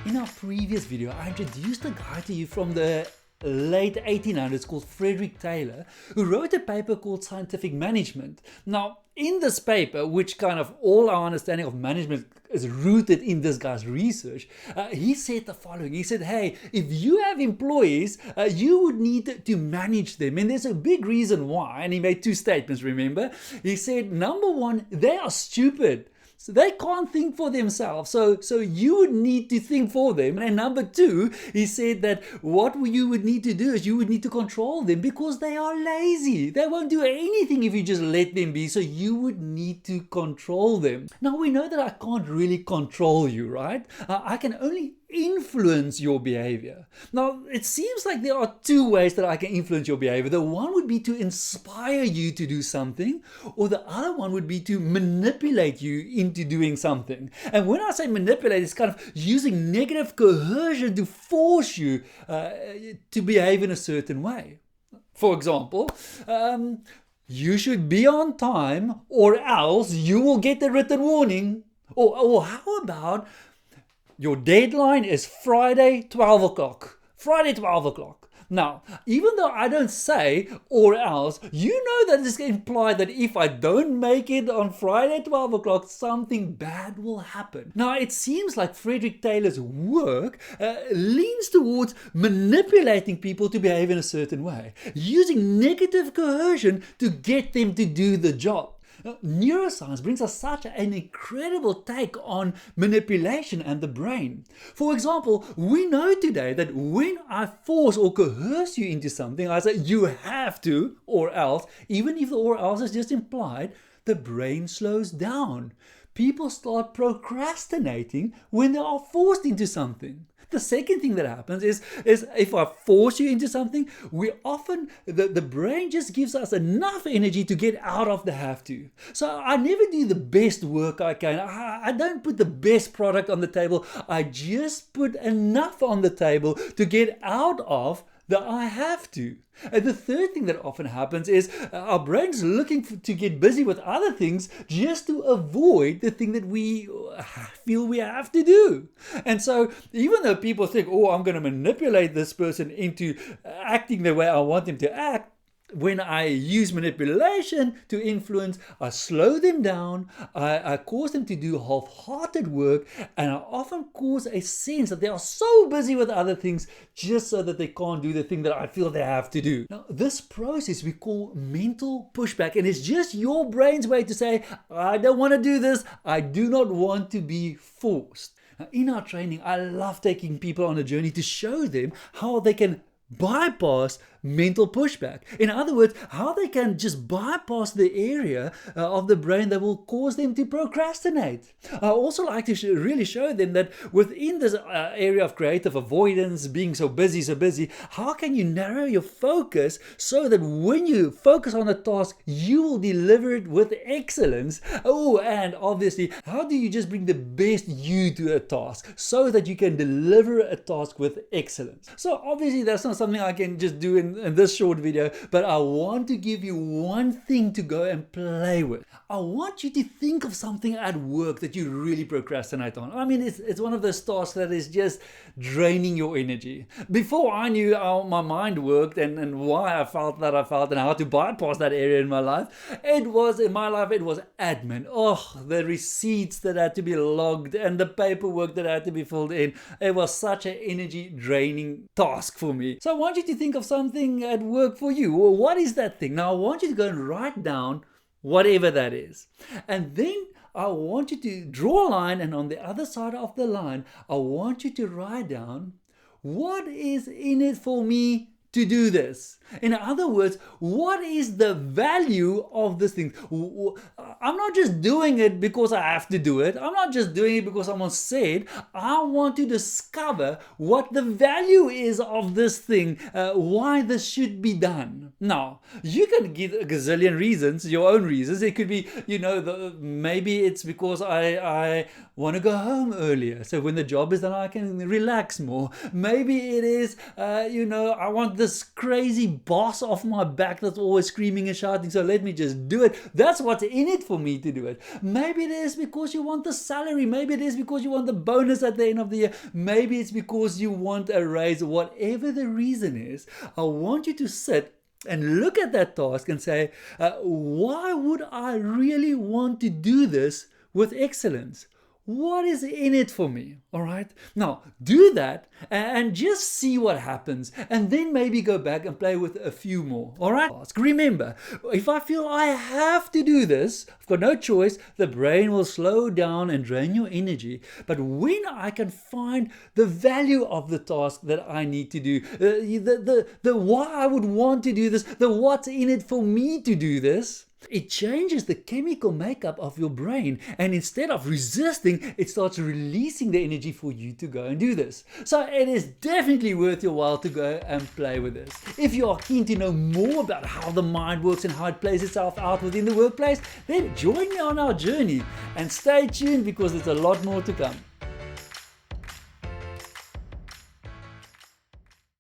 In our previous video, I introduced a guy to you from the late 1800s called Frederick Taylor, who wrote a paper called Scientific Management. Now, in this paper, which kind of all our understanding of management is rooted in this guy's research, he said the following. He said, hey, if you have employees, you would need to manage them. And there's a big reason why. And he made two statements, remember? He said, number one, they are stupid. So they can't think for themselves. So you would need to think for them. And number two, he said that what you would need to do is you would need to control them because they are lazy. They won't do anything if you just let them be. So you would need to control them. Now we know that I can't really control you, right? I can only influence your behavior. Now, it seems like there are two ways that I can influence your behavior. The one would be to inspire you to do something, or the other one would be to manipulate you into doing something. And when I say manipulate, it's kind of using negative coercion to force you to behave in a certain way. For example, you should be on time or else you will get a written warning. Or how about your deadline is Friday, 12 o'clock. Friday, 12 o'clock. Now, even though I don't say or else, you know that it's implied that if I don't make it on Friday, 12 o'clock, something bad will happen. Now, it seems like Frederick Taylor's work leans towards manipulating people to behave in a certain way, using negative coercion to get them to do the job. Neuroscience brings us such an incredible take on manipulation and the brain. For example, we know today that when I force or coerce you into something, I say you have to or else, even if the or else is just implied, the brain slows down. People start procrastinating when they are forced into something. The second thing that happens is if I force you into something, the brain just gives us enough energy to get out of the have to. So I never do the best work I can. I don't put the best product on the table. I just put enough on the table to get out of the I have to. And the third thing that often happens is our brain's looking to get busy with other things just to avoid the thing that we feel we have to do. And so even though people think, oh, I'm going to manipulate this person into acting the way I want them to act, when I use manipulation to influence, I slow them down, I cause them to do half-hearted work, and I often cause a sense that they are so busy with other things just so that they can't do the thing that I feel they have to do. Now, this process we call mental pushback, and it's just your brain's way to say, I don't want to do this, I do not want to be forced. Now, in our training, I love taking people on a journey to show them how they can bypass mental pushback. In other words, how they can just bypass the area of the brain that will cause them to procrastinate. I also like to really show them that within this area of creative avoidance, being so busy, how can you narrow your focus so that when you focus on a task, you will deliver it with excellence. Oh, and obviously, how do you just bring the best you to a task so that you can deliver a task with excellence? So obviously, that's not something I can just do in this short video, but I want to give you one thing to go and play with. I want you to think of something at work that you really procrastinate on. I mean, it's one of those tasks that is just draining your energy. Before I knew how my mind worked and why I felt that I felt and how to bypass that area in my life, it was admin. Oh, the receipts that had to be logged and the paperwork that had to be filled in. It was such an energy draining task for me. So I want you to think of something at work for you. Well, what is that thing? Now I want you to go and write down whatever that is. And then I want you to draw a line, and on the other side of the line, I want you to write down what is in it for me to do this. In other words, what is the value of this thing? I'm not just doing it because I have to do it. I'm not just doing it because someone said. I want to discover what the value is of this thing, why this should be done. Now, you can give a gazillion reasons, your own reasons. It could be, maybe it's because I want to go home earlier. So when the job is done, I can relax more. Maybe it is, I want this crazy boss off my back that's always screaming and shouting, so let me just do it. That's what's in it for me to do it. Maybe it is because you want the salary. Maybe it is because you want the bonus at the end of the year. Maybe it's because you want a raise. Whatever the reason is, I want you to sit and look at that task and say, why would I really want to do this with excellence? What is in it for me? All right. Now do that and just see what happens, and then maybe go back and play with a few more. All right. Remember, if I feel I have to do this, I've got no choice, the brain will slow down and drain your energy. But when I can find the value of the task that I need to do, the why I would want to do this, the what's in it for me to do this, it changes the chemical makeup of your brain, and instead of resisting, it starts releasing the energy for you to go and do this. So it is definitely worth your while to go and play with this. If you are keen to know more about how the mind works and how it plays itself out within the workplace, then join me on our journey and stay tuned, because there's a lot more to come.